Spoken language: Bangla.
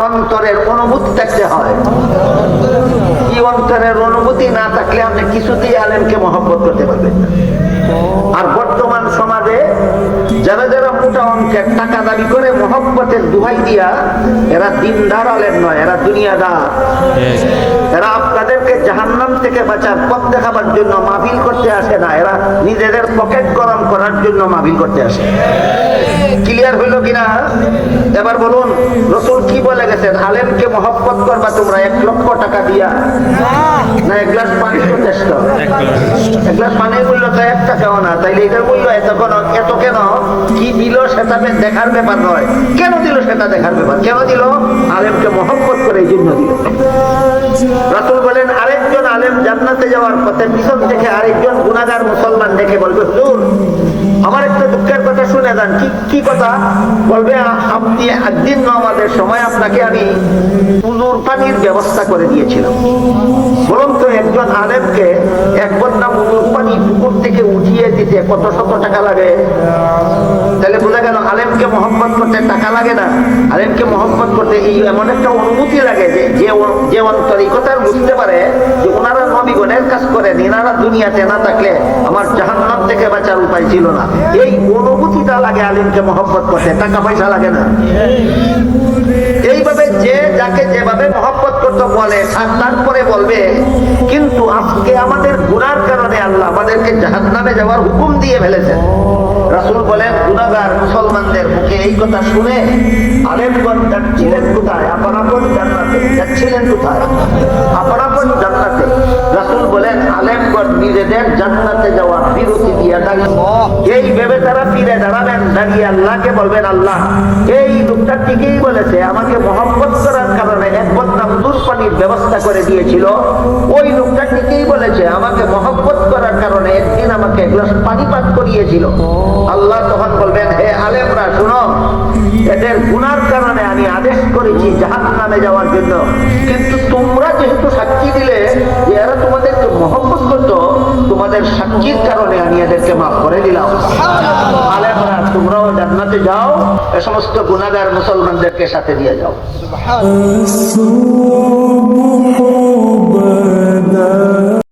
অন্তরের অনুভূতি থাকতে হয়। কি অন্তরের অনুভূতি না থাকলে আপনি কিছুতেই আলেমকে মহব্বত করতে পারবেন না। আর বর্তমান সমাজে যারা যারা মোটা অঙ্কের টাকা দাবি করে মহব্বতের দুহাই দিয়া, এরা দিনদার আলেম নয়, এরা দুনিয়াদার। এরা আপনাদেরকে জাহান্নাম থেকে বাঁচার পথ দেখাবার জন্য মাহফিল করতে আসে না, এরা নিজেদের পকেট গরম করার জন্য মাহফিল করতে আসে। ক্লিয়ার হইল কিনা? এবার বলুন, রাসূল কি বলে গেছেন? আলেমকে মহব্বত করবা তোমরা 1 লক্ষ টাকা দিয়া, না 1 গ্লাস পানি যথেষ্ট? 1 গ্লাস পানির মূল্য তো 1 টাকাও না, তাইলে এটার মূল্য এত কেন? কি দিল সেটা দেখার ব্যাপার নয়, কেন দিল সেটা দেখার ব্যাপার। কেন দিল? আলেমকে মহব্বত করে এই জন্য দিল। রাসূল বলেন, আরেকজন আলেম জান্নাতে যাওয়ার পথে পিছন থেকে আরেকজন গুনাহগার মুসলমান দেখে বলবে, হুজুর আমার একটা দুঃখের কথা শুনে যান। কি কথা? বলবে, আপনি একদিন নামাজের সময় আপনাকে আমি উজুর পানির ব্যবস্থা করে দিয়েছিলাম। বলুন তো, একজন আলেমকে এক বন্যা উজুর পানি পুকুর থেকে উঠিয়ে দিতে কত শত টাকা লাগে? তাহলে বোঝা গেল আলেমকে মহব্বত করতে টাকা লাগে না, আলেমকে মহব্বত করতে এই এমন একটা অনুভূতি লাগে যে অন্তর এই কথা বুঝতে পারে যে ওনারা নবীগণের কাজ করেন, এনারা দুনিয়াতে না থাকলে আমার জাহান্নাম থেকে বাঁচার উপায় ছিল না। এই অনুভূতিটা লাগে আলেমকে মহব্বত করতে, টাকা পয়সা লাগে না। এইভাবে যে যাকে যেভাবে মহব্বত করতে বলে তারপরে বলবে, কিন্তু আজকে আমাদের গুনার কারণে আল্লাহ আমাদেরকে জাহান্নামে যাওয়ার হুকুম দিয়ে ফেলেছেন। রাসূল বলেন, গুনাহগার মুসলমানদের মুখে এই কথা শুনে আলেমগণ যাচ্ছিলেন কোথায়? আপন জান্নাতে। যাচ্ছিলেন কোথায়? আপন জান্নাতে। রাসূল বলেন, আলেমগণ নিজেদের জান্নাতে যাওয়ার বিরতি দিয়ে দাঁড়িয়ে এই ভেবে তারা ফিরে দাঁড়াবেন, দাঁড়িয়ে আল্লাহকে বলবেন, আল্লাহ এই লোকটা ঠিকই বলেছে, আমাকে মহব্বত করার কারণে এক বন্যা উজুর পানির ব্যবস্থা করে দিয়েছিল। ওই লোকটা ঠিকই বলেছে, আমাকে মহব্বত করার কারণে একদিন আমাকে 1 গ্লাস পানি পান করিয়েছিল। আল্লাহ তখন বলবেন, হে আলেমরা শুনো, এদের গুনার কারণে আমি আদেশ করেছি জাহান্নামে যাওয়ার জন্য, কিন্তু তোমরা যেহেতু সাক্ষী দিলে যে এরা তোমাদেরকে মহব্বত করতো, তোমাদের সাক্ষীর কারণে আমি এদেরকে মাফ করে দিলাম। আলেমরা তোমরাও জান্নাতে যাও, এ সমস্ত গুনাহগার মুসলমানদেরকে সাথে দিয়ে যাও।